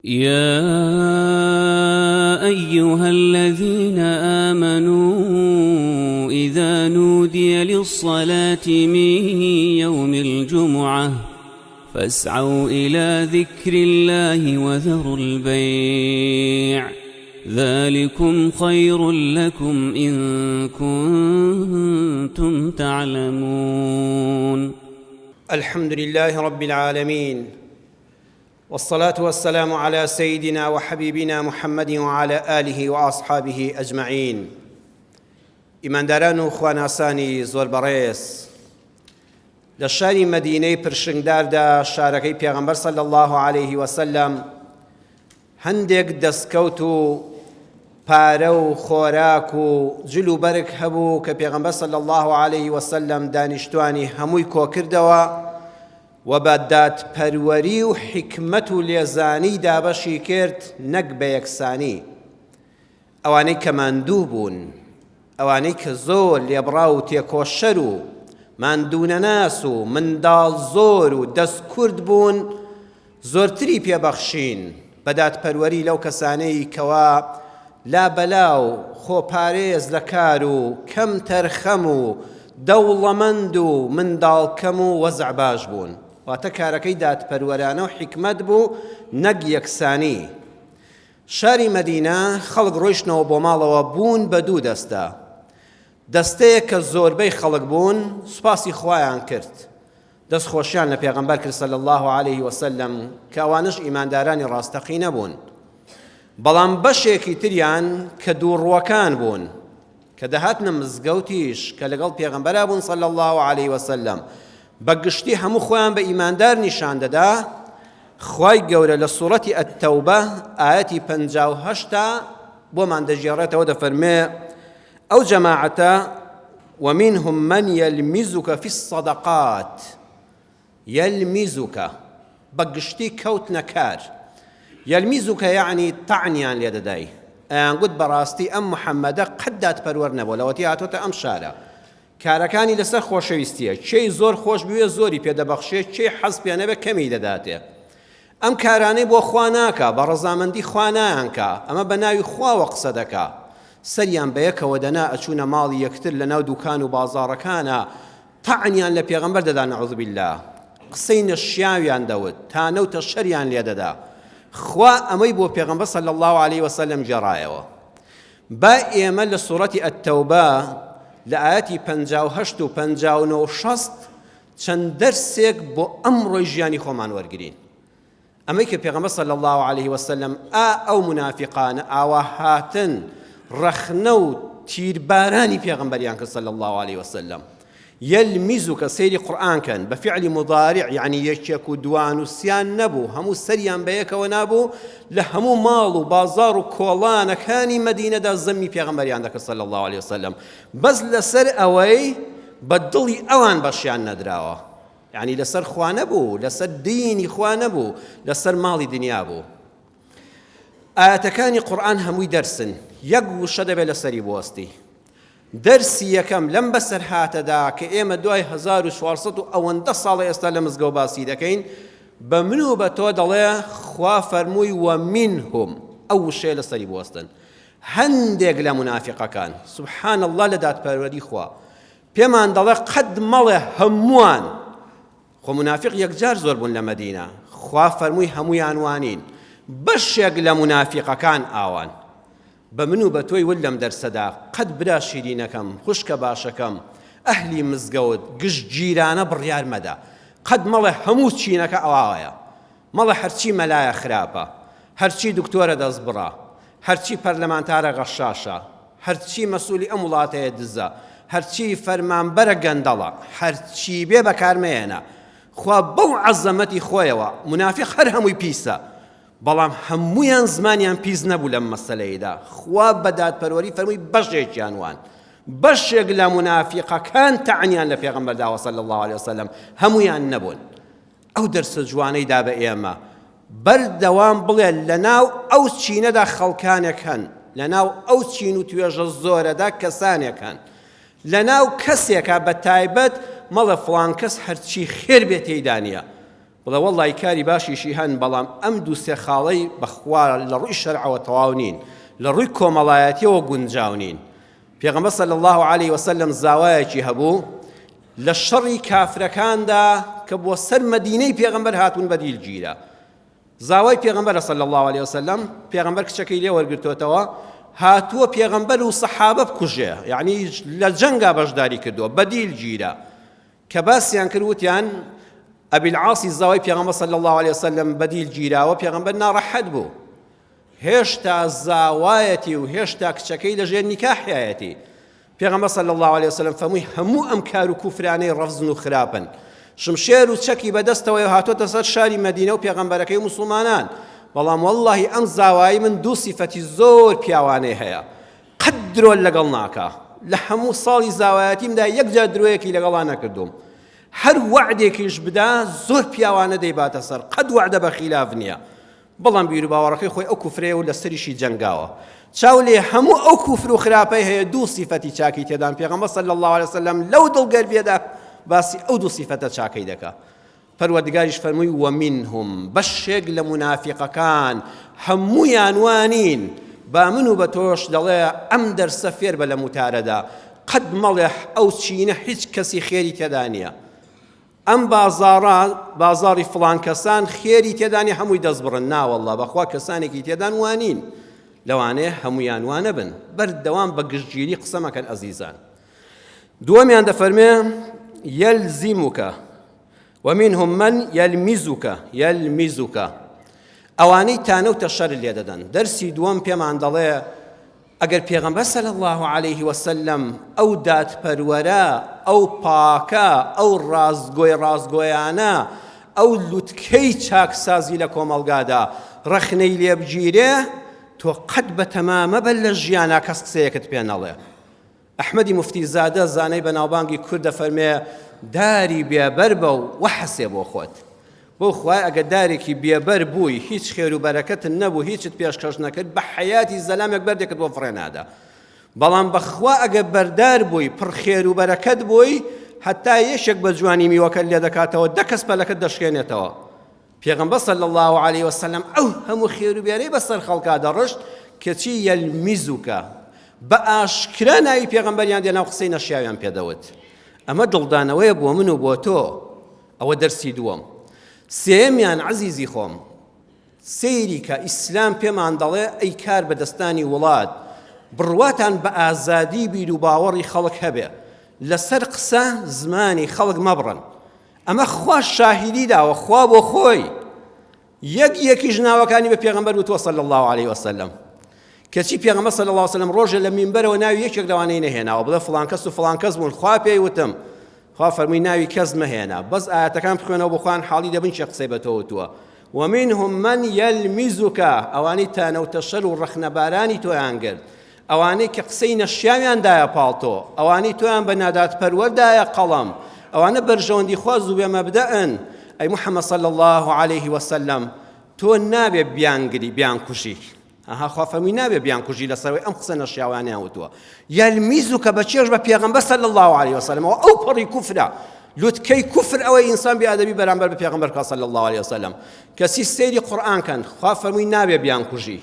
يا أيها الذين آمنوا إذا نودي للصلاة من يوم الجمعة فاسعوا إلى ذكر الله وذروا البيع ذلكم خير لكم إن كنتم تعلمون. الحمد لله رب العالمين، والصلاة والسلام على سيدنا وحبيبنا محمد وعلى آله وأصحابه أجمعين. ئیمانداران و خواناسانی زۆر بەڕێز، لە شاری مەدینەی پرشنگداردا، شارەکەی پێغەمبەر صلی الله عليه وسلم، هەندێک دەستکەوت و پارە و خۆراک و جل و بەرگ هەبوو کە پێغەمبەر صلی الله عليه وسلم دانیشتوانی هەمووی کۆکردەوە و بە دادپەروەری و حکمت و لێزانی دابەشی کرد، نەک بە یەکسانی. ئەوانەی کە ماندوو بوون، ئەوانەی کە زۆر لێبڕا و تێکۆشەر و ماندوونەناس و منداڵ زۆر و دەستکورد بوون، زۆرتری پێبەخشین بە دادپەروەری لەو کەسانەی کەوا لابەلاو خۆپارێز لە کار و کەم تەرخەم و دەوڵەمەند و منداڵکەم و وەزع باش بوون. واتە کارەکەی دادپەروەرانە و حکمت بوو، نەک یەکسانی. شاری مەدینە خەڵک ڕۆیشتنەوە بۆ ماڵەوە بوون بە دوو دەستە. دەستەیە کە زۆربەی خەڵک بوون سوپاسی خوایان کرد، دەستخۆشیان لە پێغەمبەر کرد صلی الله عليه وسلم، کە ئەوانش ئیماندارانی ڕاستەقی نەبوون. بەڵام بەشێکی تریان کە دووڕوەکان بوون، کە دەهاتنە مزگەوتیش کە لەگەڵ پێغەمبەرا بوون صلی الله عليه وسلم، بەگشتی هەموو خۆیان بە ئیماندار نیشان دەدا. خوای گەورە لە سوورەتی ئەتتەوبە ئایەتی 58 بۆمان دەژێڕێتەوە، دەفەرمێ: ئەو جەماعەتە ومنهم من يلمزك في الصدقات. يلمزك بەگشتی کەوتنە کار. يلمزك یعنی تعنیان لێ دەدای، ئەیان گوت بەڕاستی ئەم محەممەدە قەت دادپەروەر نەبووە، لەوەتی هاتۆتە ئەم شارە، کارەکانی لەسەر خۆشەویستیە، چێی زۆر خۆش بوێ زۆری پێدەبەخشێ، چێی حەز پێ نەبێ کەمی دەداتێ. ئەم کارانەی بۆ خوا ناکە، بە ڕەزامەندی خوا نایانکە، ئەمە بە ناوی خواوە قسە دەکا. سەریان بە یەکەوە دەنا ئەچوونە ماڵی یەکتر لە ناو دوکان و بازاڕەکانە، تەعنیان لە پێغەمبەر دەدا، نەعوذ بالله، قسەی نەشیاویان دەوت، تانەوتە شەریان لێ دەدا. خوا ئەمەی بۆ پێغەمبەر صلی الله عليه وسلم جێڕایەوە. با ئێمە لە سوورەتی ئەتتەوبە لە ئاەتی 58 و 59 چەند دەرسێک بۆ ئەمڕۆی ژیانی خۆمان وەرگرین. ئەمەی کە پێغەمبەر صلی الله عليه وسلم ئەو منافقانە ئاوا هاتن ڕەخنە و تیربارانی پێغەمبەریان کرد صلی الله عليه وسلم. يلمزك سيري قرآن كان بفعل مضارع، يعني يشيك دوان وسيان نبو، همو سريان بيك ونابو لهمو مالو بازار كولان كاني مدينة دا زمي بيغمبري عندك صلى الله عليه وسلم، بس لسر اوي بدلي اوان باشيان ندراوه، يعني لسر خوانبو، لسر ديني خوانبو، لسر مالي دنيابو. آتكاني قرآن هموي درسن يقو شدب لسري بوستي. دەرسی یەکەم لەم بەسەر هاتەدا کە ئێمە دوای 1400 و ئەوەندە ساڵی ئێستا لە مزگەوت باسی دەکەین، بە من و بە تۆ دەڵێ خوا فەرمووی ومنهم، ئەو وشەیە لەسەری بوەستن. هەندێک لە منافقەکان سبحان الله لە دادپەروەری خوا پێمان دەڵێ قەد مەڵێ هەمووان، خۆ منافق یەکجار زۆر بوون لە مەدینە، خوا فەرمووی هەموویان وانین. بەشێک لە منافقەکان ئاوان بە من و بە تۆی ول لەم دەرسەدا قەت برا شیرینەکەم، خوشکە باشەکەم، ئەهلی مزگەوت، گشت جیرانە بڕیار مەدە، قەت مەڵێ هەموو چینەکە ئەوایە، مەڵێ هەرچی مەلایە خراپە، هەرچی دکتۆرە دەست بڕا، هەرچی پەرلەمانتارە غەشاشە، هەرچی مەسئولی ئەم وڵاتەیە دزە، هەرچی فەرمانبەرە گەندەڵە، هەرچی بێ بەکارمەیەنە. خوا بەو عەزەمەتی خۆیەوە منافق هەر هەمووی پیسە، بەڵام هەموویان زمانیان پیس نەبوو لەم مەسەلەیەدا. خوا بە دادپەروەری فەرمووی بەشێکیان وان، بەشێک لە منافقەکان تەعنیان لە پێغەمبەر داوە صلی الله عليه وسلم، هەموویان نەبوون. ئەو دەرسە جوانەی دا بە ئێمە بەردەوام بڵێ لەناو ئەو چینەدا خەڵکانێک هەن، لەناو ئەو چین و توێژە زۆرەدا کەسانێک هەن، لەناو کەسێکە بە تایبەت مەڵە فڵان کەس هەرچی خێر بێ تێیدا نییە، بڵێ وەڵڵی کاری باشیشی هەن بەڵام ئەم دوو سێ خاڵەی بەخوا لە ڕووی شەرعەوە تەواو نین، لە ڕووی کۆمەڵایەتیەوە گونجاو نین. پێغەمبەر صلی الله عليه وسلم زاوایەکی هەبوو لە شەڕی کافرەکاندا کە بۆ سەر مەدینەی پێغەمبەر هاتوون بەدیل گیرە. زاوای پێغەمبەر صلی الله عليه وسلم، پێغەمبەر کچەکەی لێ وەرگرتوتەوە، هاتووە پێغەمبەر و سەحابە بکوژێ، یعنی لە جەنگا بەشداری کردووە بەدیل گیرە. کە باسییان کرد وتیان ئەبی العاسی زاوای پێغەمبەر صلی الله عليه وسلم بەدیل گیراوە، پێغەمبەر ناڕەحەت بوو، هێشتا زاوایەتی و هێشتا کچەکەی لەژێر نیکاحایەتی. پێغەمبەر صلی الله عليه وسلم فەرمووی هەموو ئەم کار و کوفرانەی ڕەفزن و خراپن، شمشێر و چەکی بەدەستەوەی هاتۆتە سەر شاری مەدینە و پێغەمبەرەکەی و موسڵمانان. بەڵام وەڵڵاهی ئەم زاوایی من دوو سیفەتی زۆر پیاوانەی هەیە، قەت درۆ لەگەڵ ناکە. لە هەموو ساڵی زاوایەتیمدا یەکجار درۆیەکی لەگەڵا نەکردوم، هەر وعدێکیش بدا زۆر پیاوانە دەیباتە سەر، قەت وعدە بە خیلاف نییە. بەڵام بیر و باوەڕەکەی خۆی ئەو کوفرەیە و لە سەریشی جەنگاوە. چاو لێ هەموو ئەو کوفر و خراپەی هەیە دوو سیفەتی چاکی تێدان. پێغەمبەر صلی الله عليه وسلم لەو دڵگەر بێدا باسی ئەو دوو سیفەتە چاکەی دەکا. پەروەردگاریش فەرمووی وەمینهم، بەشێک لە منافقەکان هەموویان وانین با من و بە تۆش دەڵێ ئەم دەرسە فێر بە لە موتارەدا، قەت مەڵێ ئەو چینە هیچ کەسی خێری تێدا نییە، ئەم بازاڕی فڵان کەسان خێری تێدانی هەمووی دەست بڕن، ناوەڵڵا بەخوا کەسانێکی تێدان وانین، لەوانەیە هەمویان وانە بن. بەردەوام بە گشتگیری قسە مەکەن ئەزیزان. دووەمیان دەفەرمێ یەلزیموکە ومنهم من یەلمیزوکە، ئەوانەی تانە و تەشەر لێ دەدەن. دەرسی دووەم پێمان دەڵێ ئەگەر پێغەمبەر صلی الله عليه وسلم ئەو دادپەروەرە، ئەو پاکە، ئەو ڕازگۆیانە، ئەو لوتکەی چاکسازی لە کۆمەڵگادا ڕەخنەی لێ بگیرێ، تۆ قەت بە تەمامە بە لە ژیانە کەس قسەیەکت پێ نەڵێ. ئەحمەدی موفتی زادە زانەی بەناوبانگی کورد دەفەرمێ داری بێبەر بە و وەحەسێ بۆ خۆت. بۆ خوای ئەگە دارێکی بێبەر بووی، هیچ خێر و بەرەکەت نەبوو، هیچت پێشکەش نەکرد، بە حەیاتی زەلامێک بەردێکت بۆ فڕێنادا. بەڵام بەخوا ئەگە بەردار بووی، پڕ خێر و بەرەکەت بووی، هەتا یەشێک بە جوانی میوەکەت لێ دەکاتەوە، دە کەس پەلەکەت دەشکێنێتەوە. پێغەمبەر صلی الله عليه وسلم ئەو هەموو خێر و بێرەی بەسەر خەڵکا دەڕشت کەچی یەلمیزوکە، بە ئاشکرا ناوی پێغەمبەریان دێنا و قسەی نەشیاویان پێدەوت. ئەمە دڵدانەوەیە بۆ من و بۆ تۆ. ئەوە دەرسی دووەم. سێمیان عەزیزی خۆم، سەیری کە ئیسلام پێمان دەڵێ ئەی کار بەدەستانی وڵات، بڕواتان بە ئازادی بیر و باوەڕی خەڵک هەبێ، لەسەر قسە زمانی خەڵک مەبڕن. ئەمە خوا شاهیدی داوە، خوا بۆ خۆی یەکیش ناوەکانی بە پێغەمبەر وتووە صلی الله عليه وسلم. کەچی پێغەمبەر صلی الله عليه وسلم ڕۆژە لە مینبەرەوە ناوی یەکێک لەوانەی نەهێناوە، بڵێ فڵان کەس و فڵان کەس بوون، خوا پێی وتم، خوا فەرمووی ناوی کەس مەهێنا، بەس ئاەتەکان بخوێنەوە بۆ خوان حاڵی دەبن چێ قسەی بە تۆ وتووە. ومنهم من یەلمیزوکە، ئەوانەی تانە و تەشەر و ڕەخنەبارانی تۆیان کرد، ئەوانەی کە قسەی نەشیاویان دایە پاڵتۆ، ئەوانەی تۆیان بە ناداتپەروەردایە قەڵەم، ئەوانە بەرژەوەندی خواز و بێمەبدەئن. ئەی محەممەد صلی الله عليه وسلم، تۆ نابێ بیانگری بیان کوژی، ئەها خوا فەرمووی نابێ بیان کوژی لەسەرەوەی ئەم قسە نەشیاوانیان وتووە. یەلمیزوکە بە چێژ بە پێغەمبەر صلی الله عليه وسلم، ئەو پەڕی کوفرە، لوتکەی کوفر ئەوەی ئینسان بێئەدەبی بەرامبەر بە پێغەمبەر کە صلی الله عليه وسلم. کەسی سەیری قورئان کەن، خوا فەرمووی نابێ بیان کوژی،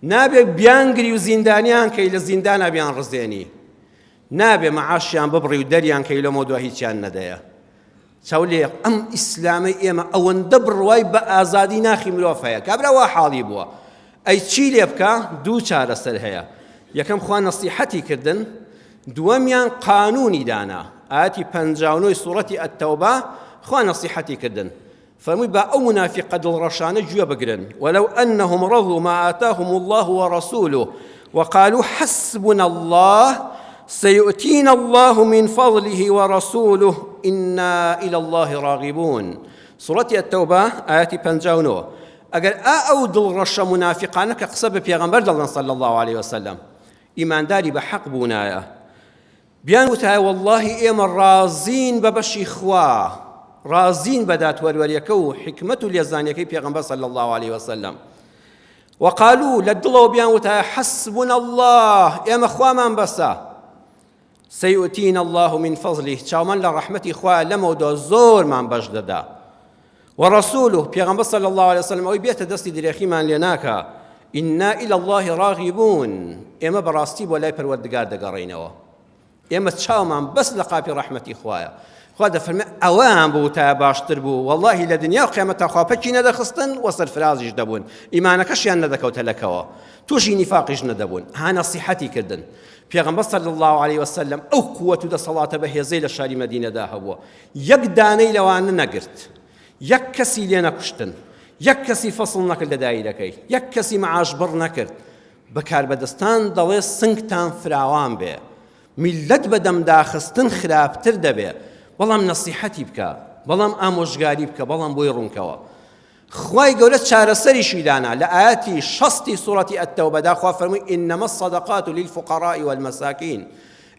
نابێ بیانگری و زیندانیان کەی لە زیندانە بیان ڕزێنی، نابێ مەعاشیان ببڕی و دەریان کەی لەمە دووە هیچیان نەدەیە. چاولێ ئەم ئیسلامەی ئێمە ئەوەندە بڕوای بە ئازادی ناخی مرۆڤ هەیە، کابراوە حاڵی بووە. ئەی چی لێ بکە؟ دوو چارەسەر هەیە. یەکەم خوا نەسیحەتی کردن، دووەمیان قانونی دانا. ئاەتی 59 سوورەتی ئەتەوبە خوا نەسیحەتی کردن، فەرمووی با ئەو منافقە دڵڕەشانە گوێ بگرن، وەلەو ئەنەهم رەضوا ما ئاتاهم الله ورسوله وقالوا حسبنا الله سيؤتينا الله من فضله ورسوله إنا إلى الله راغبون. سوورەتی ئەتەوبە ئاەتی 59. ئەگەر ئەو دڵڕەشە منافقانە کە قسە بە پێغەمبەر دەڵێن صلی الله عليه وسلم، ئیمانداری بە حەق بوونایە، بیان وتایە وەڵڵاهی ئێمە ڕازین بە بەشی خوا، ڕازین بە دادوەروەریەکە و حکمت و لێزانیەکەی پێغەمبەر صلی الله عليه وسلم. وقالوا لە دڵەوە بیان وتایە حەسبنا الله، ئێمە خوامان بەسە، سيؤتينا الله من فضله، چاومان لە ڕەحمەتی خوا لەمەوەدا زۆرمان بەش دەدا. ورسوله پیغمبر صلى الله عليه وسلم او بيت دستي دريخيمان لناكا إنا إلى الله راغبون إما براستي ولا پروردگار دقرينوا إما تشاومان بس لقابي رحمتي خوايا خوا دفرمي أوان بو تا باشتر بو والله لدنيا وقيامتا خوا پچي ندخستن وصر فرازيش دبون إيمانكش يان ندكوت لكوا توشي نفاقش ندبون ها نصيحتي كردن پیغمبر صلى الله عليه وسلم أو قوة دا صلاة بهيزي لشاري مدينة دا هوا يك داني لوان نقرت يك كسي لينا كشتن يك كسي فصل نكر لدائركي يك كسي معاش بر نكرت بكار بدستان دلي سنكتان فراوان بي ملت بدم داخستن خرابتر دبي بەڵام نەسیحەتی بکە بەڵام ئامۆژگاری بکە بەڵام بۆی ڕوونکەوە خوای گەورە چارەسەریشی دانا لە ئاەتی 6 سوورەتی ئەتەوبەدا خوا فەرمووی ئینەمە الصەدەقات للفقراء والمەساکین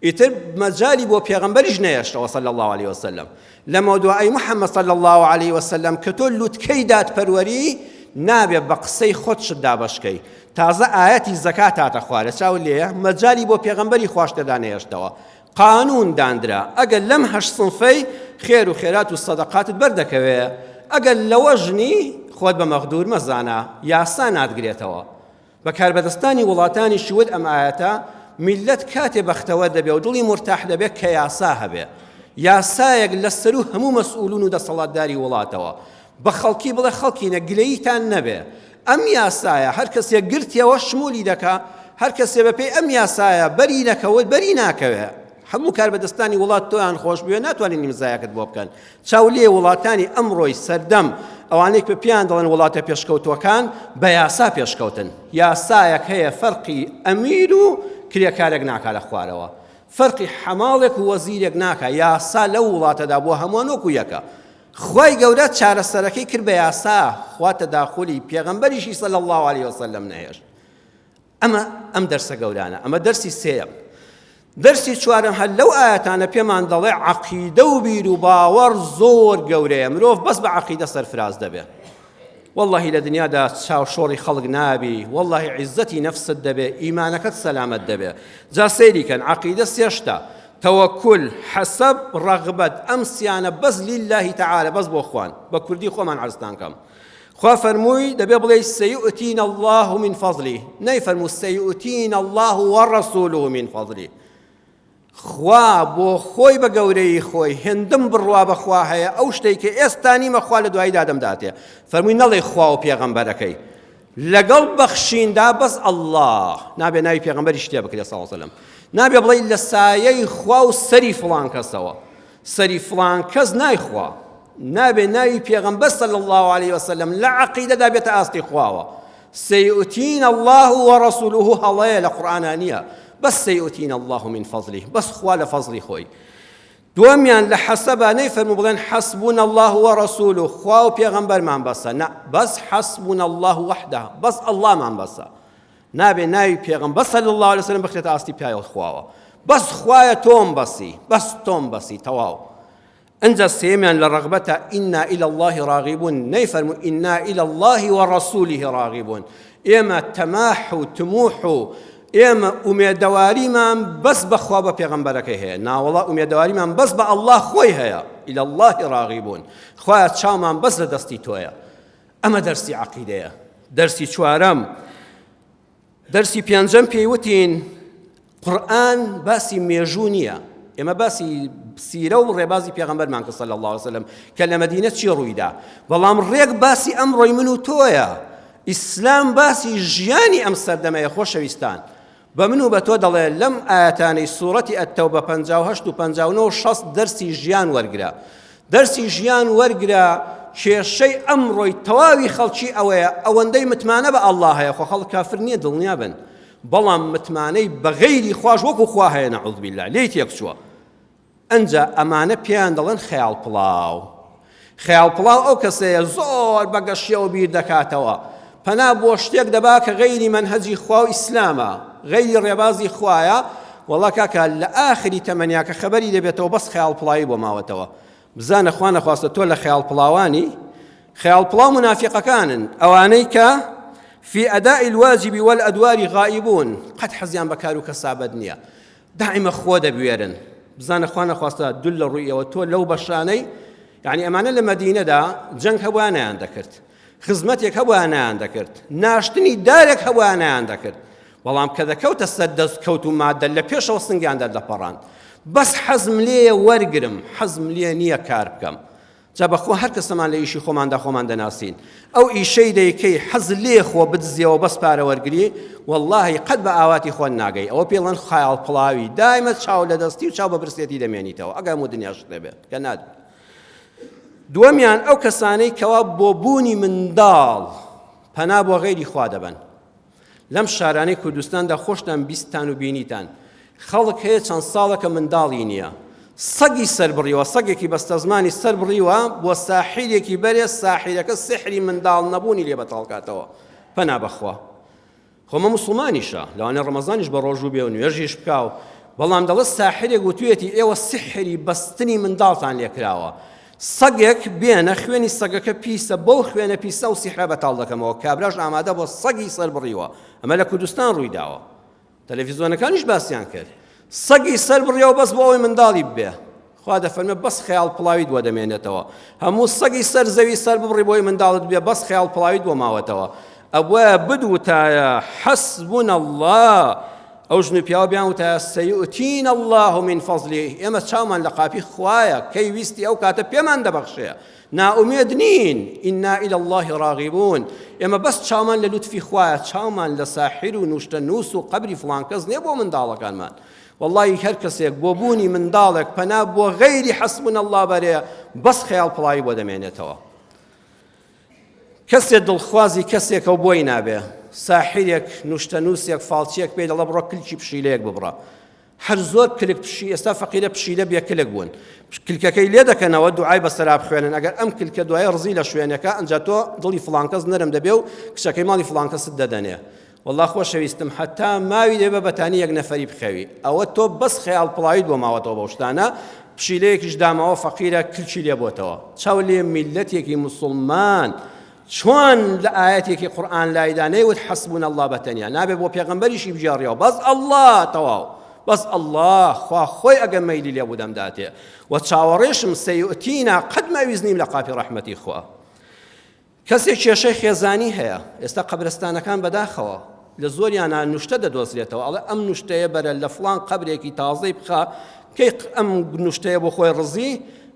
ئیتر مەجالی بۆ پێغەمبەریش نەهێشتەوە صلی الله عليه وسلم لە مەودوعەی محەممەد صلی الله عليه وسلم کە تۆ لوتکەی دادپەروەری نابێت بە قسەی خۆتشت دابەشکەی تازە ئاەتی زەکات هاتە خوارە چاو لێیە مەجالی بۆ پێغەمبەری خوش تێدا نەهێشتەوە قانون دانرا ئەگەر لەم هەشت سنفەی خێر و خێرات و سەدەقاتت بەردەکەوێ ئەگەر لەوە ژنی خۆت بە مەغدور مەزانە یاسا نادگرێتەوە بەکاربەدەستانی وڵاتانی شوود ئەم ئاەتە میلەت کاتێ بەختەوە دەبێ و دڵی مرتاح دەبێت کە یاسا هەبێ یاسایەک لەسەر و هەموو مەسئولون و دەسەڵاتداری وڵاتەوە بە خەڵکی بڵێ خەڵکینە گلەییتان نەبێ ئەم یاسایە هەر کەسێک گرتیەوە شمولی دەکا هەر کەسێ بەپێی ئەم یاسایە بەری نەکەوت بەری ناکەوێ هەموو کاربەدەستانی وڵات تۆیان خۆش بوێ ناتوانین نیمزایەکەت بۆ بکەن چاو لێ وڵاتانی ئەمڕۆی سەردەم ئەوانەی پێ پیان دەڵێن وڵاتە پێشکەوتوەکان بە یاسا پێشکەوتن یاسایەک هەیە فەرقی ئەمیر و کرێکارێک ناکا لە خوارەوە فەرقی حەماڵێک و وەزیرێک ناکە یاسا لەو وڵاتەدا بۆ هەمووان وەکو یەکە خوای گەورە چارەسەرەکەی کرد بە یاسا خوا تەداخولی پێغەمبەریشی صلی الله عليه وسلم نەهێشت ئەم دەرسە گەورانە ئەمە دەرسی سێیە دەرسی چوارم هەر لەو ئاەتانە پێمان دەڵێ عەقیدە و بیر و باوەڕ زۆر گەورەیە مرۆڤ بەس بە عەقیدە سەرفراز دەبێ والله لە دنیادا چاوشۆڕی خەڵک نابی والله عیزەتی نەفست دەبێ ئیمانەکەت سەلامەت دەبێ جا سەیری کەن عەقیدە سێشتە تەوەکل حەسەب ڕەغبەت ئەم سیانە بەس لله تعالى بەس بۆ خوان بە کوردی خۆمان عەرزتان کەم خوا فەرمووی دەبێ بڵێ سەیؤتینا الله من فەضله نەیفەرموو سەیؤتینا الله وەڕەسوولوه من فەضله خوا بۆ خۆی بە گەورەی خۆی هێندم بڕوا بەخوا هەیە ئەو شتێک کە ئێستانیمە خوا لە دوایی دادەمداتێ فەرمووی نەڵێ خوا و پێغەمبەرەکەی لەگەڵ بەخشیندا بەس ئەڵڵاه نابێ ناوی پێغەمبەری شتێ بکرێ سەڵ سەلەم نابێ بڵێ لە سایەی خوا و سەری فڵان کەسەوە سەری فڵان کەس نایخوا نابێ ناوی پێغەمبەر صلی الله عليه وسلم لە عەقیدەدا بێتە ئاستی خواوە سەیؤتینا الله وەڕەسوولوه هەڵەیە لە قورئانە نییە بس سيؤتينا الله من فضله بس خوال فضلي خوي دواميان لحسبا نيفرمو بلين حسبنا الله ورسوله خواو بيغمبر من بسا نا بس حسبنا الله وحده بس الله من بسا نابي ناوي بيغمبر صلى الله عليه وسلم بختت آستي بيايو خواوا بس خوايا توم بسي بس توم بسي تواو انجا سيميان لرغبتا إنا إلى الله راغبون نيفرمو إنا إلى الله ورسوله راغبون إما تماحو تموحو ئێمە ئومێدەواریمان بەس بەخوا بە پێغەمبەرەکەی هەیە ناوەڵا ئومێدەواریمان بەس بە ئەڵڵاه خۆی هەیە إلى الله راغبون خوایە چاومان بەس لە دەستی تۆیە ئەمە دەرسی عەقیدەیە دەرسی چوارەم دەرسی پێنجەم پێیوتین قورئان باسی مێژوو نییە ئێمە باسی سیرە و ڕێبازی پێغەمبەرمان کە صلی الله عليه وسلم کە لە مەدینە چی ڕوویدا بەڵام ڕێک باسی ئەمڕۆی من و تۆیە ئیسلام باسی ژیانی ئەم سەردەمەیە خۆشەویستان بە من و بە تۆ دەڵێ لەم ئاەتانەی سوورەتی ئەتەوبە 58 و 59 6 دەرسی ژیان وەرگرە دەرسی ژیان وەرگرە کێشەی ئەمڕۆی تەواوی خەڵکی ئەوەیە ئەوەندەی متمانە بە ئەڵڵاه هەیە خۆ خەڵک کافر نییە دڵنیا بن بەڵام متمانەی بە غەیری خوش وەکو خوا هەیە نەعوذ بالله لێی تێک چووە ئەنجا ئەمانە پێیان دەڵێن خەیاڵ پڵاو خەیاڵ پڵاو ئەو کەسەیە زۆر بەگەشتیەوە بیر دەکاتەوە پەنا بۆ شتێک دەبا کە غەیری مەنهەجی خوا و ئیسلامە غەیری ڕێبازی خوایە وەڵا کاکە لە ئاخری تەمەنیا کە خەبەری دەبێتەوە بەس خەیاڵ پڵاوی بۆ ماوەتەوە بزانە خوا نەخواستە تۆ لە خەیاڵ پڵاوانی خەیاڵ پڵاو منافقەکانن ئەوانەی کە في أداء الواجب والأدوار غائبون قد حزيان بكارو كسابد نيا دائما خوا دەبوێرن بزانە خوا نەخواستە دوول لە ڕوویەوە تۆ لەو بەشانەی یعنی ئەمانە لە مەدینەدا جەنگ هەبوایان نەیان دەکرد، خزمەتێک هەبوایان نەیان دەکرد، ناشتنی دارێک هەبوایان نەیان دەکرد، بەڵام کە دەکەوتە سەر دەستکەوت و مادە لە پێشەوە سنگیان دەپەڕاند. بەس حەزم لێیە وەرگرم، حەزم لێ نییە کار بکەم. جا بەخۆ هەر کەسەمان لە ئیشی خۆماندا خۆمان دەناسین، ئەو ئیشەی دەیکەی حەز لێ خۆ بدزیەوە بەس پارە وەرگری، وەڵڵاهی قەت بە ئاواتی خۆن ناگەی. ئەوە پێڵەن خەیاڵ پڵاوی، دایمە چاو لە دەستی و چاو بە برسێتی دەمێنیتەوە، ئەگەر هەموو دنیاش دەبێت کە نادێت. دووەمیان ئەو کەسانەی کەوا بۆ بوونی منداڵ پەنا بۆ غەیری خوا دەبن. لەم شارانەی کوردستاندا خۆشتان بیستان و بینیتان، خەڵک هەیە چەند ساڵەکە منداڵی نییە، سەگی سەر بڕیوە، سەگێکی بەستە زمانی سەر بڕیوە بۆ ساحیرێکی بەرێ، ساحیرەکە سحری منداڵ نەبوونی لێ بەتاڵکاتەوە. پەنا بەخوا خۆمە موسڵمانیشە، لەوانێ ڕەمەزانیش بە ڕۆژوو بێ و نوێژیش بکاو، بەڵام دەڵێ ساحرێک گوتوێتی ئێوە سحری بەستنی منداڵتان لێکراوە، سەگێک بێنە خوێنی سەگەکە پیسە، بەو خوێنە پیسە و سیحرە بەتاڵ دەکەمەوە. کابراش ئامادە بۆ سەگی سەر بڕیوە، ئەمە لە کوردستان ڕوویداوە، تەلەڤیزۆنەکانیش باسییان کرد، سەگی سەر بڕیەوە بەس بۆ ئەوەی منداڵی ببێ. خوا دەفەرمێ بەس خەیاڵ پڵاویت بۆ دەمێنێتەوە، هەموو سەگی سەر زەوی سەر ببڕی بۆی منداڵت بێ، بەس خەیاڵ پڵاویت بۆ ماوەتەوە. ئەوە بدوتایە حەسبونا الله، ئەو ژن و پیاوە بیان وتایە سەیؤتینا الله من فەضله، ئێمە چاومان لە قاپی خوایە، کەی ویستی ئەو کاتە پێمان دەبەخشێ، نائومێد نین، ئینا إلی الله راغبون. ئێمە بەس چاومان لە لوتفی خوایە، چاومان لە ساحر و نوشتە نووس و قەبری فڵان کەس نییە بۆ منداڵەکانمان. والله هەر کەسێک بۆ بوونی منداڵێک پەنا بۆ غەیری حەسبونا الله بەرێ، بەس خەیاڵ پڵاوی بۆ دەمێنێتەوە. کەسێک دڵخوازی کەسێکە و بۆی نابێ، ساحرێک نوشتە نووسێک فاڵچیەک پێی دەڵێ بڕۆ کلکی پشیلەیەک ببڕە، هەر زۆر کلک پشی، ئێستا فەقیرە پشیلە بێ کلک بوون، کلکەکەی لێ دەکەنەوە دوعای بەسەرا بخوێنن، ئەگەر ئەم کلکە دوایە ڕزی لە شوێنەکە ئەنجا تۆ دڵی فڵان کەس نەرم دەبێ و کچەکەی ماڵی فڵان کەست دەدەنێ. والله خۆشەویستم حتا ماوی دێ بە بەتانی یەک نەفەری بخەوی، ئەوە تۆ بەس خەیاڵ پڵاویت بۆ ماوەتەوە بەو شتانە، پشیلەیەکیش داماوە فەقیرە کلکی لێ بۆتەوە. چاو لێ میلەتێکی موسڵمان چۆن لە ئاەتێکی قورئان لایدا نەیوت حەسبونا الله بەتەنیا، نابێ بۆ پێغەمبەریشی بجێڕیەوە، بەس الله تەواو، بەس الله خوا خۆی ئەگەر مەیلی لێ بوو دەمداتێ. و چاوەڕێشم سەیؤتینا قەت ماویست نیم لە قاپی ڕەحمەتی خوا. کەسێک کێشەی خێزانی هەیە، ئێستا قەبرستانەکان بەداخەوە لە زۆریانە نوشتە دەدۆزرێتەوە، ئەڵێ ئەم نوشتەیە بەرە لە فڵان قەبرێکی تازەی بخە، کەی ئەم نوشتەیە بۆ خۆی ڕزی،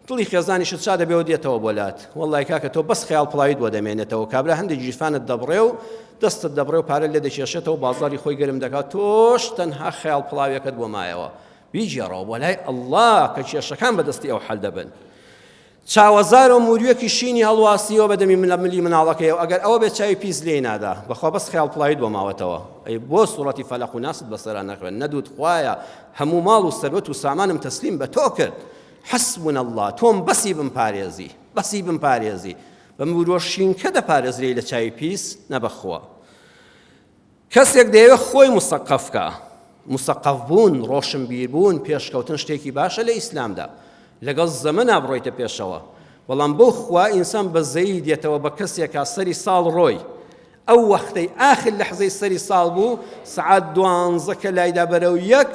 دڵی خێزانیشت چا دەبێ و دێتەوە بۆلات. وەڵڵای کاکە تۆ بەس خەیاڵ پڵاویت بۆ دەمێنێتەوە، کابرا هەندێک جیفانت دەبڕێ و دەستت دەبڕێ و پارە لێ دەکێشێتەوە، بازاڕی خۆی گەرم دەکات، تۆش تەنها خەیاڵ پڵاویەکەت بۆ مایەوە. بیجێڕەوە بۆ لای ئەڵڵا کە کێشەکان بەدەستی ئەو حەل دەبن. چاوەزار و موریەکی شینی هەڵواسیەوە بەدەمی ملی مناڵەکەیەوە، ئەگەر ئەوە بێت چاوی پیس لێی نادا، بەخوا بەس خەیاڵ پڵاویت بۆ ماوەتەوە. ئەی بۆ سوڕەتی فەلەق و ناست بەسەرا نەخوێن، نەدوت خوایە هەموو ماڵ و سەربەت و سامانم تەسلیم بە تۆ کرد، حەسبونا الله، تۆم بەسی بمپارێزی، بەسی بمپارێزی، بە مرۆشینکە دەپارێزرێی لە چاوی پیس نەبەخوا. کەسێک دەیەوێت خۆی مسەقەف بکە، مسەقەف بوون، ڕۆشنبیر بوون، پێشکەوتن شتێکی باشە لە ئیسلامدا، لەگەڵ زەمەنا بڕۆیتە پێشەوە. بەڵام بۆ خوا ئینسان بەزەیی دێتەوە بە کەسێکا سەری ساڵ ڕۆی، ئەو وەختەی ئاخر لەحزەی سەری ساڵ بوو، سەعات 12 کە لایدا بەرەو یەک،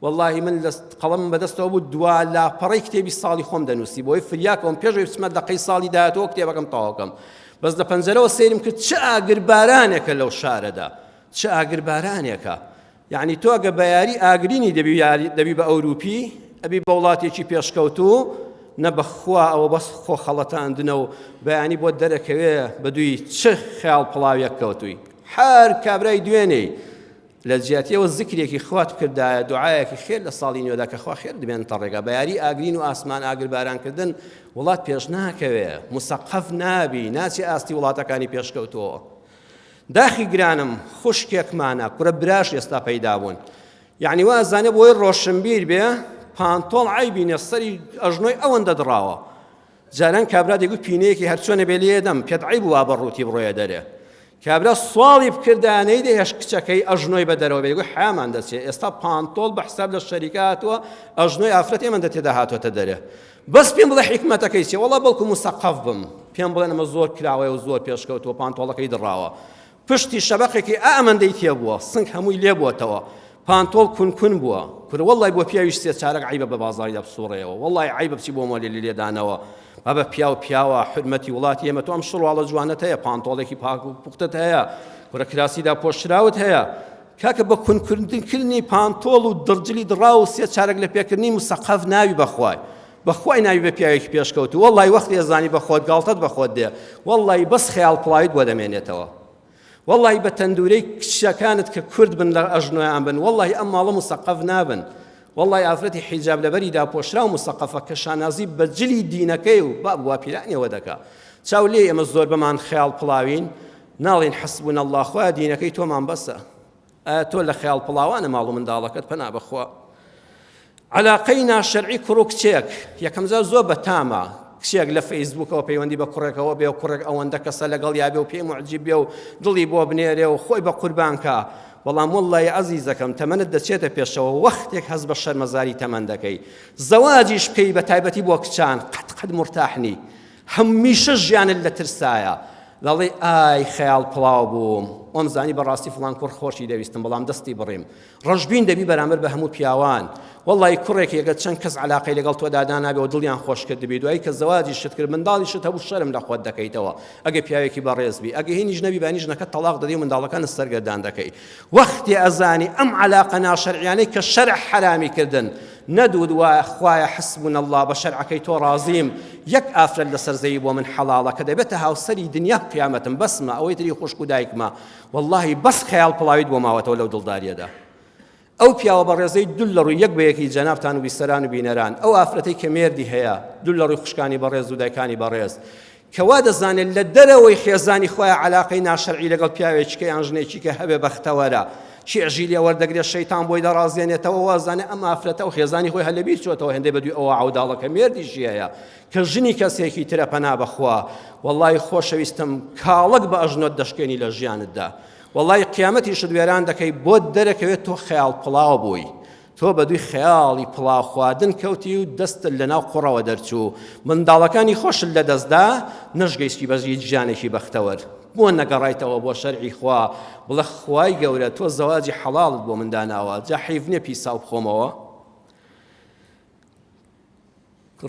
والله من قەڵەم بەدەستەوە بوو دوا لاپەڕەی کتێبی ساڵی خۆم دەنووسی، بۆی فریاکەوەم پێشەوەی بچمە دەقەی ساڵی داهاتەوە کتێبەکەم تەواوکەم. بەس لە پەنجەرەوە سەیرم کرد چ ئاگر بارانێکە لەو شارەدا، چ ئاگر بارانێکە. یعنی تۆ ئەگە بە یاری ئاگرینی دەبی بە ئەوروپی، ئەبی بە وڵاتێکی پێشکەوتوو، نە بەخوا ئەوە بەس خۆ خەڵەتاندنە و بەیانی بۆ دەرەکەوێ بە دووی چ خەیاڵ پڵاویەک کەوتووی. هەر کابرای دوێنەی لە جیاتیەوە زیکرێکی خوات کردایە، دوعایەکی خێر لە ساڵی نوێدا کە خوا خێر دەبێنتە ڕێگا. بە یاری ئاگرین و ئاسمان ئاگر بارانکردن وڵات پێش ناکەوێ، مسەقەف نابی، ناچی ئاستی وڵاتەکانی پێشکەوتەوە. داخی گرانم خوشکێکمانە کوڕە براش ئێستا پەیدا بوون، یعنی وازانێ بۆی ڕۆشنبیر بێ پانتۆڵ عیبینە سەری ئەژنۆی ئەوەندە دڕاوە. جاران کابرا دەیگوت پینەیەکی هەرچۆنە بێ لێدەم پێت عیب وا بەڕووتی بڕۆیە دەرێ. کابرا سواڵی بکردانەی دەهێش کچەکەی ئەژنۆی بە دەرەوە بێ، دەیگوت حامان دەچێت. ئێستا پانتۆڵ بە حساب لە شەریکاتەوە ئەژنۆی ئافرەت ئێمەندە تێدا هاتوۆتە دەرێ. بەس پێم بڵێ حیکمەتەکەی چێ، وەڵا بەڵکو مسەقەف بم، پێم بڵێن ئەمە زۆر کراوەیە و زۆر پێشکەوتووە، پانتۆڵەکەی دڕاوە، پشتی شەبەقێکی ئەمەندەی تێبووە، سنگ هەمووی لێ بووەتەوە، پانتۆڵ کون بووە. کورە وەڵای بۆ پیاویش سێ چارەک عیبە بە بازاریدا بسوڕێەوە، وەڵای عیبە بچی بۆ مۆلی لێدانەوە. بابە پیا و پیاوە حرمەتی وڵاتی ئێمە تۆ ئەم شڕواڵە جوانت هەیە پانتۆڵێکی پاک و پوختت هەیە کورە کراسیدا پۆشراوت هەیە کاکە بە کونکردنکردنی پانتۆڵ و دڕجلی دڕا و سێ چارەک لە پێکردنی مسەقەف ناوی بەخوای ناوی بە پیاوێکی پێشکەوت و وەڵڵی وەختی ئەزانی بەخۆت گاڵتت بەخۆت دێ وەڵڵی بەس خەیاڵ پڵاویت بۆ دەمێنێتەوە وەڵڵی بە تەندورەی کچەکانت کە کورد بن لە ئەژنۆیان بن وەڵڵی ئەم ماڵە مسەقەف نابن وەڵڵی ئافرەتی حیجاب لەبەری داپۆشرا و مسەقەفە کە شانازی بە جلی دینەکەی و بابوا پیرانیەوە دەکا چاو لێ ئێمە زۆر بەمان خەیاڵ پڵاوین ناڵین حەسبونا الله خوا دینەکەی تۆمان بەسە تۆ لە خەیاڵ پڵاوانە ماڵ و منداڵەکەت پەنا بەخوا علاقەی ناشەرعی کوڕ و کچێک یەکەم جار زۆر بەتامە کچێک لە فەیسبووکەوە پەیوەندی بە کوڕێکەوە بێ و کوڕێک ئەوەندە کەسە لەگەڵ یا بێ و پێی معجب بێ و دڵی بۆ بنێرێ و خۆی بە قوربانکە بەڵام وەڵڵی عەزیزەکەم تەمەنت دەچێتە پێشەوە وەختێک هەز بە شەرمەزاری تەمەن دەکەی زەواجیش بکەی بە تایبەتی بۆ کچان قەت مرتاحنی هەمیشە ژیانت لە ترسایە دەڵێ ئای خەیاڵ پڵاو بووم ئەم زانی بەڕاستی فڵان کوڕ خۆشی دەویستم بەڵام دەستی بڕیم ڕەشبین دەبی بەرامبەر بە هەموو پیاوان وەڵڵی کوڕێک ئەگەر چەند کەس علاقەی لەگەڵ تۆدا دانابێ و دڵیان خۆش کرد دەبی دوایی کە زەواجی شت کرد منداڵی شت هەبوو شەرم لە خۆت دەکەیتەوە ئەگە پیاوێکی بەڕێز بی ئەگە هینیش نەبی بە نیژنەکەت تەلاق دەدی و منداڵەکانت سەرگەردان دەکەی وەختی ئەزانی ئەم علاقە ناشەرعیانەی کە شەرع حرامی کردن نەدوود وایە خوایە حەسبونا الله بە شەرعەکەی تۆ ڕازیم یەک ئافرەت لەسەر زەوی بۆ من حەڵاڵە کە دەبێتە هاوسەری دنیا قیامەتم بەسمە ئەوەی تری خوشک و دایکمە وەڵڵاهی بەس خەیاڵ پڵاویت بۆ ماوەتەوە لەو دڵداریەدا ئەو پیاوە بەڕێزەی دوول لە ڕووی یەک بە یەکی جەنابتان و بیسەران و بینەران ئەو ئافرەتەی کە مێردی هەیە دوول لە ڕووی خوشکانی بەڕێز و دایکانی بەڕێز کەوا دەزانێت لە دەرەوەی خێزانی خۆیان علاقەی ناشەرعی لەگەڵ پیاوێکی یان ژنێکی کە هەبێ بەختەوەرە شیعژی لێ وەردەگرێت شەیتان بۆی دەڕازێنێتەوە وازانێ ئەم ئافرەتە و خێزانی خۆی هەلەبیر چۆتەوە هێندەی بەدوی ئەوە عەوداڵەکە مێردیشی هەیە کە ژنی کەسێکی ترە پەنا بەخوا وەڵڵی خۆشەویستم کاڵک بە ئەژنۆت دەشکێنی لە ژیانتدا وەڵڵی قیامەتیشت وێران دەکەی بۆ دەرەکەوێت تۆ خەیاڵ پڵاو بووی تۆ بەدوی خەیاڵی پڵاو خواردن کەوتی و دەستت لەناو قوڕەوە دەرچوو منداڵەکانی خۆشت لەدەستدا نەژگەیستی بەژی ژیانێکی بەختەوەر بۆ نەگەڕایتەوە بۆ شەرعی خوا بڵێ خوای گەورە تۆ زەواجی حەڵاڵت بۆ من داناوە جا حیف نییە پیسا و بخۆمەوە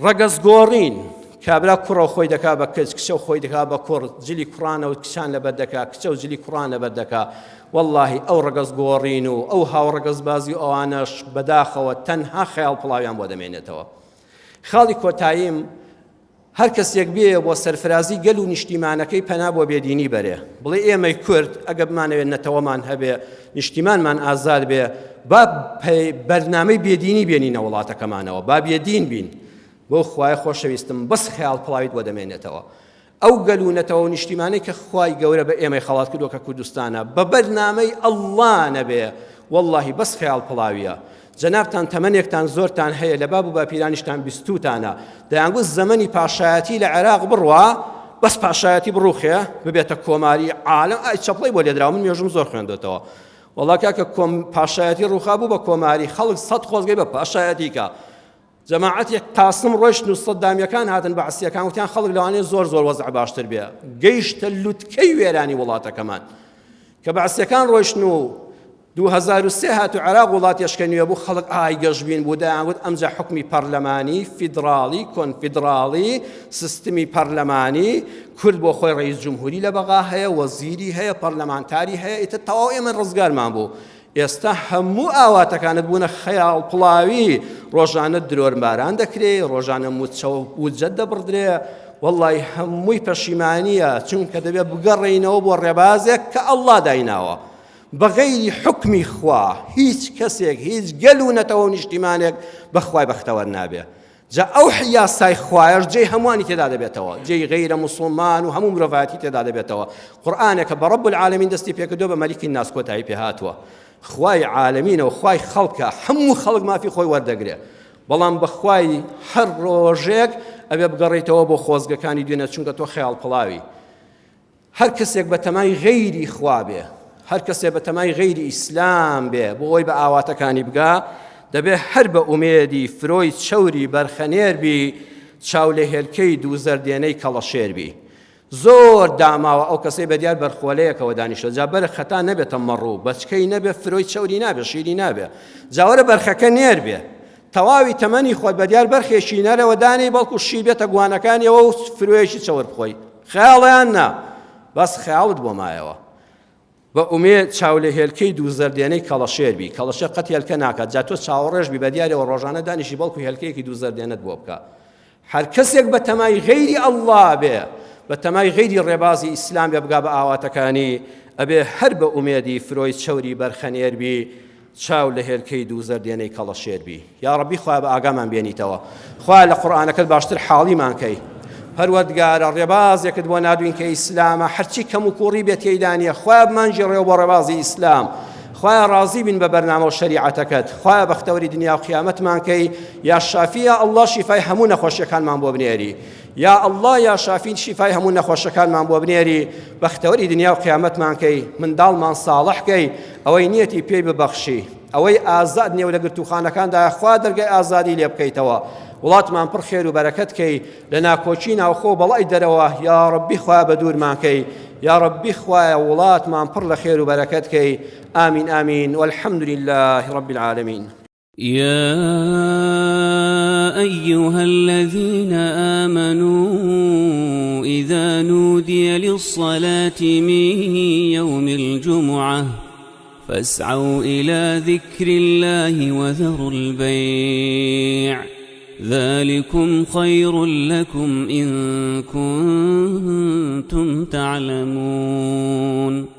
ڕەگەزگۆڕین کابرا کوڕە خۆی دەکا بە کچ کچە و خۆی دەکا بە کوڕ جلی کوڕانە و کچان لەبەر دەکا کچە و جلی کوڕان لەبەر دەکا وەڵڵاهی ئەو ڕەگەزگۆڕین و ئەو هاوڕەگەزبازی و ئەوانەش بەداخەوە تەنها خەیاڵ پڵاویان بۆ دەمێنێتەوە خاڵی کۆتاییم هەر کەسێک بێ بۆ سەرفرازی گەل و نیشتیمانەکەی پەنا بۆ بێدینی بەرێ بڵێ ئێمەی کورد ئەگە بمانەوێت نەتەوەمان هەبێ نیشتیمانمان ئازاد بێ با بەرنامەی بێدینی بێنینە وڵاتەکەمانەوە با بێدین بین بۆ خوای خۆشەویستم بەس خەیاڵ پڵاویت بۆ دەمێنێتەوە ئەو گەلوونەتەوە و نیشتیمانەی کە خوای گەورە بە ئێمەی خەڵات کردووە کە کوردستانە بە بەرنامەی ئەڵڵا نەبێ وەڵڵاهی بەس خەیاڵ پڵاویە جەنابتان تەمەنێکتان زۆرتان هەیە لە باب و باپیرانیشتان بیستوتانە دەیانگوت زەمەنی پاشایەتی لە عێراق بڕوا بەس پاشایەتی بڕوخێ ببێتە کۆماری عالەم ئای چەپڵی بۆ لێدراوە من مێژوم زۆر خوێندوێتەوە وەڵا کاکە پاشایەتی ڕووخا بوو بە کۆماری خەڵک سەد خۆزگەی بە پاشایەتیکە جەماعەتێک قاسم ڕۆیشتن و سەدامیەکان هاتن بە عەسیەکان وتیان خەڵک لەوانەیە زۆر وەزع باشتر بێ گەیشتە لوتکەی وێرانی وڵاتەکەمان کە بە عەسیەکان ڕۆیشتن و 2003 هاتو عێراق وڵاتی ئەشکەنیوە بوو خەڵک ئای گەشبین بوو دەیانگوت ئەمجا حکمی پەرلەمانی فیدراڵی کۆنفیدراڵی سیستمی پەرلەمانی کورد بۆ خۆی ڕئیس جمهوری لە بەغا هەیە وەزیری هەیە پەرلەمانتاری هەیە ئیتر تەواو ئێمە ڕزگارمان بوو ئێستا هەموو ئاواتەکانت بوونە خەیاڵ پڵاوی ڕۆژانە درۆرمباران دەکرێ ڕۆژانە موچە و وجەت دەبڕدرێ وەڵڵی هەمووی پەشیمانیە چونکە دەبێت بگەڕێینەوە بۆ ڕێبازێک کە ئەڵڵا دایناوە بەغەیری حکمی خوا هیچ کەسێک هیچ گەلوونەتەوە و نیشتیمانێک بەخوای بەختەوەر نابێ جا ئەو یاسای خوایەش جێی هەمووانی تێدا دەبێتەوە جێی غەیرە موسڵمان و هەموو مرۆڤایەتی تێدا دەبێتەوە قورئانێکە بە ڕەب العالەمین دەستی پێکردووە بە مەلیکی ناس کۆتایی پێهاتووە خوای عالەمینەوە خوای خەڵکە هەموو خەڵک مافی خۆی وەردەگرێ بەڵام بەخوای هەر ڕۆژێک ئەبێ بگەڕێیتەوە بۆ خۆزگەکانی دوێنە چونکە تۆ خەیاڵ پڵاوی هەر کەسێک بە تەمای غەیری خوا بێ هەر کەسێک بە تەمای غەیری ئیسلام بێ بۆ ئەوی بە ئاواتەکانی بگا دەبێ هەر بە ئومێدی فرۆی چەوری بەرخەنێر بی چاو لە هێلکەی دوو زەردێنەی کەڵەشێر بی زۆر داماوە ئەو کەسەی بەدیار بەرخۆلەیەکەوە دانیشتە جا بەرە خەتا نەبێتە مەڕوو بەچکەی نەبێ فرۆی چەوری نابێ شیری نابێ جاوەرە بەرخەکە نێر بێ تەواوی تەمەنی خۆت بە دیار بەرخێشی نەرەوە دانەی بەڵکو شی بێتە گوانەکانیەوە و فرۆیەکی چەور بخۆی خەیاڵیان نا بەس خەیاڵت بۆ مایەوە بە ئومێد چاو لە هێلکەی دوو زەردێنەی کەڵەشێر بی کەڵەشە قەت هێلکە ناکات جا تۆ چاوەڕێژ بی بە دیارەوە ڕۆژانە دانیشی بەڵکو هێلکەیەکی دوو زەردێنت بۆ بکە هەر کەسێک بە تەمای غەیری ئەڵڵا بێ بە تەمای غەیری ڕێبازی ئیسلام بێ بگا بە ئاواتەکانی ئەبێ هەر بە ئومێدی فرۆی چەوری بەرخەنێر بی چاو لە هێلکەی دوو زەردێنەی کەڵەشێر بی یا ڕەبی خوا بە ئاگامان بێنیتەوە خوا لە قورئانەکەت باشتر حاڵیمان کەی پەروەردگارە ڕێبازێکت بۆ نادوین کە ئیسلامە هەرچی کەم و کوڕی بێت تێیدانیە خوا بمانجێڕێەوە بۆ ڕێبازی ئیسلام خوا ڕازی بین بە بەرنامە و شەریعەتەکەت خوا بەختەوەری دنیا و قیامەتمان کەی یا شافیە ئەڵڵا شیفای هەموو نەخۆشیەکانمان بۆ بنێری یا ئەڵڵا یا شافین شیفای هەموو نەخۆشەکانمان بۆ بنێری بەختەوەری دنیا و قیامەتمان کەی منداڵمان ساڵح کەی ئەوەی نیەتی پێی ببەخشی ئەوەی ئازاد نێو لە گرتوخانەکاندا خوا دەرگای ئازادی لێ بکەیتەوە وڵاتمان پڕ خێر و بەرەکەت کەی لە ناکۆچی ناوخۆ بەڵای دەرەوە یا ڕەبی خوا بە دوورمان کەی یا ڕەبی خوایە وڵاتمان پڕ لە خێر و بەرەکەت کەی آمین آمین والحمد لله رب العالمين يا أيها الذين آمنوا إذا نودي للصلاة من يوم الجمعة فاسعوا إلى ذكر الله وذروا البيع ذلكم خير لكم إن كنتم تعلمون